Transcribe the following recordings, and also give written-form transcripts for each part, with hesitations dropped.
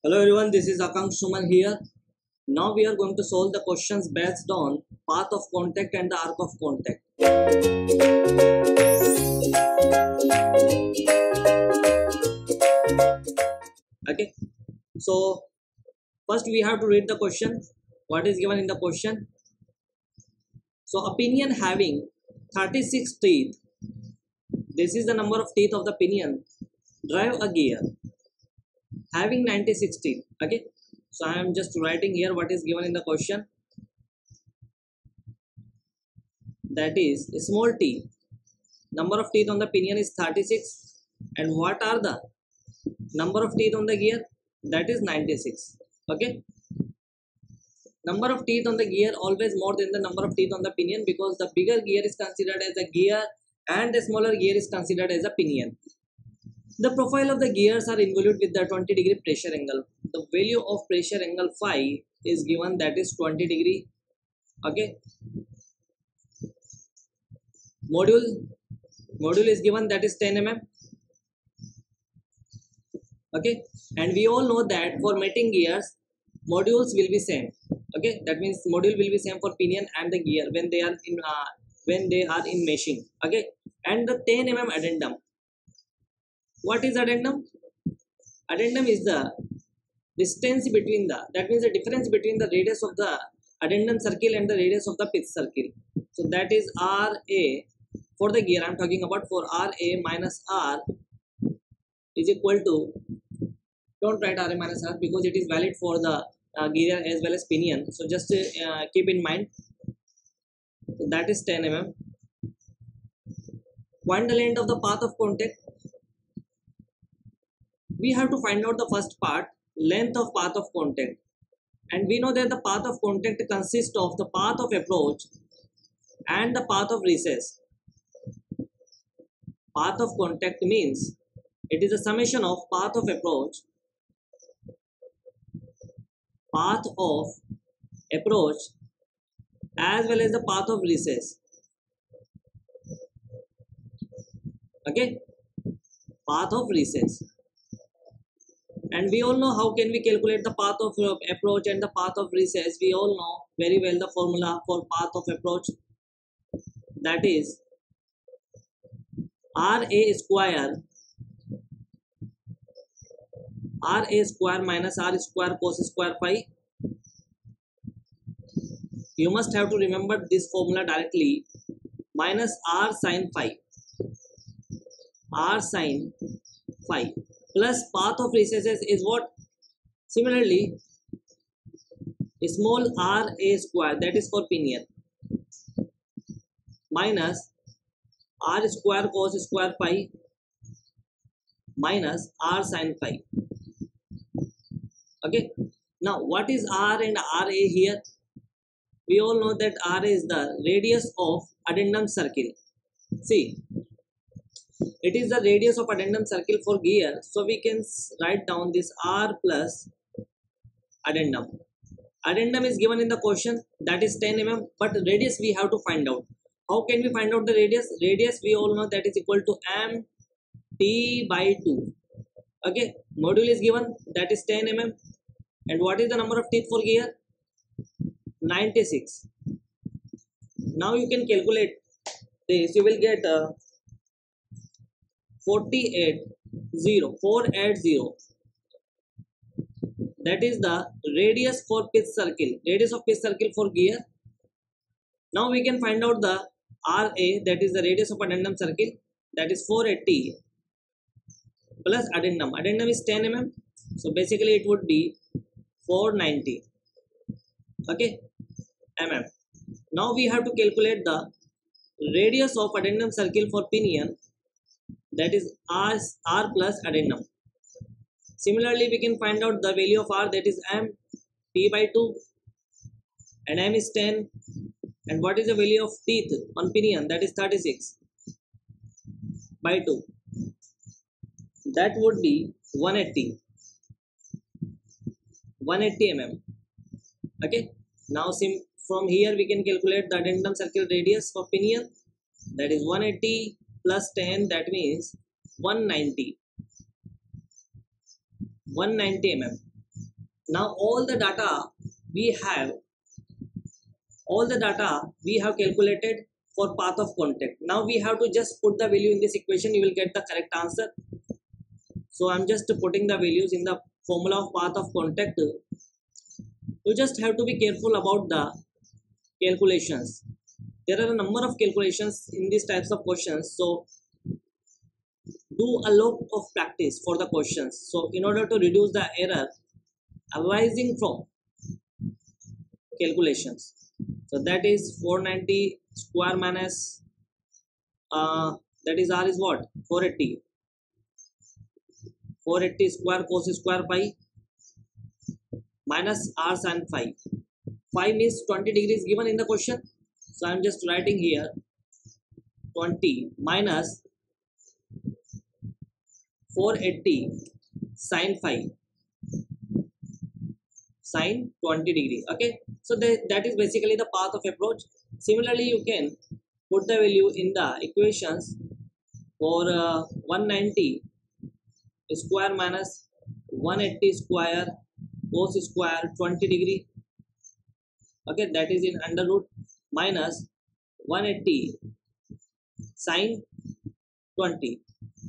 Hello everyone, this is Akansh Suman here. Now we are going to solve the questions based on path of contact and the arc of contact. Okay, so first we have to read the question. What is given in the question? So a pinion having 36 teeth, this is the number of teeth of the pinion, drive a gear having 96 teeth. Okay, so I am just writing here what is given in the question. That is small t, number of teeth on the pinion is 36, and what are the number of teeth on the gear? That is 96. Okay, number of teeth on the gear always more than the number of teeth on the pinion, because the bigger gear is considered as a gear and the smaller gear is considered as a pinion. The profile of the gears are involved with the 20-degree pressure angle. The value of pressure angle phi is given, that is 20 degree. Okay, module is given, that is 10 mm. Okay, and we all know that for mating gears modules will be same. Okay, that means module will be same for pinion and the gear when they are in meshing. Okay, and the 10 mm addendum. What is addendum? Addendum is the distance between the, that means the difference between the radius of the addendum circle and the radius of the pitch circle. So that is RA for the gear. I am talking about for RA minus R is equal to, don't write RA minus R because it is valid for the gear as well as pinion. So just keep in mind. So that is 10 mm. Find the length of the path of contact. We have to find out the first part, length of path of contact, and we know that the path of contact consists of the path of approach and the path of recess. Path of contact means it is a summation of path of approach as well as the path of recess. Okay, path of recess. And we all know how can we calculate the path of approach and the path of recess. We all know very well the formula for path of approach, that is RA square minus R square cos square phi. You must have to remember this formula directly, minus R sin phi plus path of recesses is what? Similarly, small r a square, that is for pinion, minus R square cos square phi minus R sin phi. Okay, now what is R and RA here? We all know that R is the radius of addendum circle. See, it is the radius of addendum circle for gear, so we can write down this R plus addendum. Addendum is given in the question, that is 10 mm, but radius we have to find out. How can we find out the radius? Radius we all know that is equal to m t by 2. Okay, module is given, that is 10 mm, and what is the number of teeth for gear? 96. Now you can calculate this, you will get 480, that is the radius for pitch circle, radius of pitch circle for gear. Now we can find out the RA, that is the radius of addendum circle, that is 480 plus addendum is 10 mm, so basically it would be 490. Okay, mm. Now we have to calculate the radius of addendum circle for pinion, that is R plus addendum. Similarly, we can find out the value of R, that is m t by 2, and m is 10, and what is the value of teeth on pinion? That is 36 by 2, that would be 180 mm. Okay, now from here we can calculate the addendum circle radius for pinion, that is 180 plus 10, that means 190 mm. Now all the data we have calculated for path of contact. Now we have to just put the value in this equation. You will get the correct answer. So I'm just putting the values in the formula of path of contact. You just have to be careful about the calculations. There are a number of calculations in these types of questions, so do a lot of practice for the questions. So in order to reduce the error arising from calculations, so that is 490 square minus that is r is what, 480 square cos square pi minus r sin phi. Phi means 20 degrees given in the question, so I'm just writing here 20 minus 480 sin phi, sin 20 degree. Okay, so that is basically the path of approach. Similarly, you can put the value in the equations for 190 square minus 180 square cos square 20 degree. Okay, that is in under root minus 180 sin 20.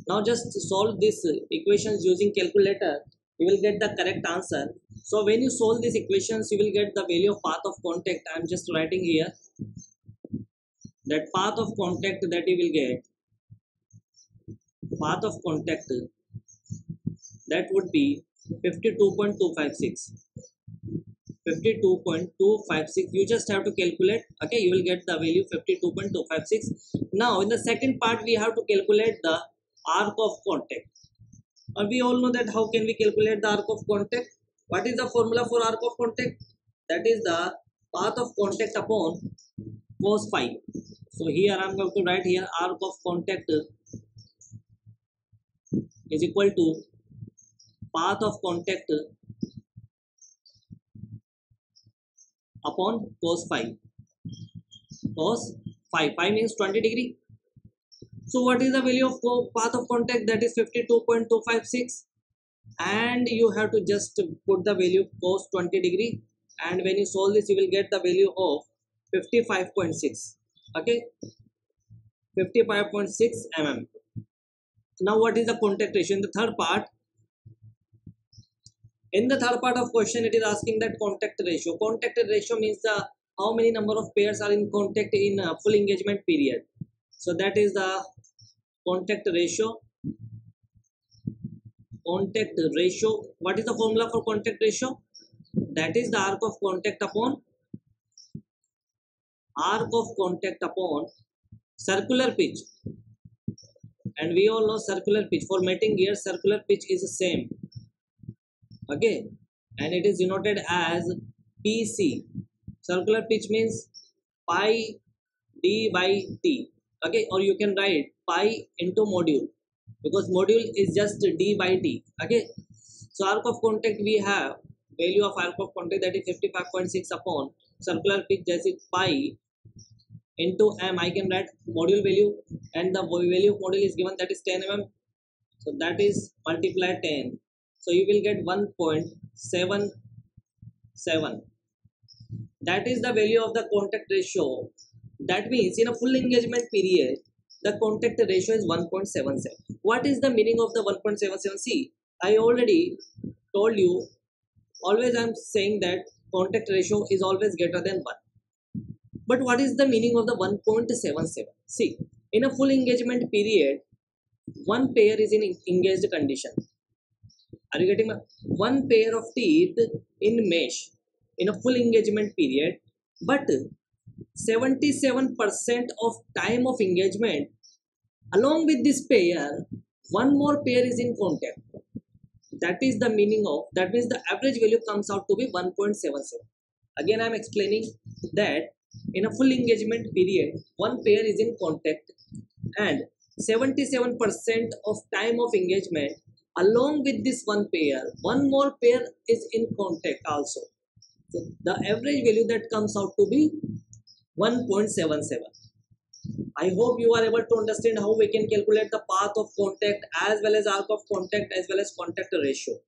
Now just solve this equations using calculator. You will get the correct answer. So when you solve these equations, you will get the value of path of contact. I am just writing here that path of contact that you will get, path of contact, that would be 52.256. 52.256. You just have to calculate. Okay, you will get the value 52.256. Now in the second part we have to calculate the arc of contact. And we all know that how can we calculate the arc of contact? What is the formula for arc of contact? That is the path of contact upon cos phi. So here I am going to write here arc of contact is equal to path of contact upon cos phi. Cos phi. Phi means 20 degree. So what is the value of path of contact? That is 52.256, and you have to just put the value cos 20 degree, and when you solve this you will get the value of 55.6. okay, 55.6 mm. Now what is the contact ratio in the third part? In the third part of question it is asking that contact ratio. Contact ratio means the how many number of pairs are in contact in a full engagement period. So that is the contact ratio. Contact ratio. What is the formula for contact ratio? That is the arc of contact upon circular pitch. And we all know circular pitch. For mating gears, circular pitch is the same. Okay, and it is denoted as PC. Circular pitch means pi d by t. Okay, or you can write pi into module, because module is just d by t. Okay, so arc of contact we have value of arc of contact, that is 55.6 upon circular pitch, that is pi into m. I can write module value, and the value of module is given, that is 10 mm. So that is multiply 10. So you will get 1.77. That is the value of the contact ratio. That means in a full engagement period, the contact ratio is 1.77. What is the meaning of the 1.77? See, I already told you, always I am saying that contact ratio is always greater than 1. But what is the meaning of the 1.77? See, in a full engagement period, one pair is in engaged condition. Are you getting one pair of teeth in mesh in a full engagement period, but 77% of time of engagement, along with this pair, one more pair is in contact. That is the meaning of, that means the average value comes out to be 1.77. Again I am explaining that in a full engagement period, one pair is in contact, and 77% of time of engagement, along with this one pair, one more pair is in contact also. So the average value that comes out to be 1.77. I hope you are able to understand how we can calculate the path of contact as well as arc of contact as well as contact ratio.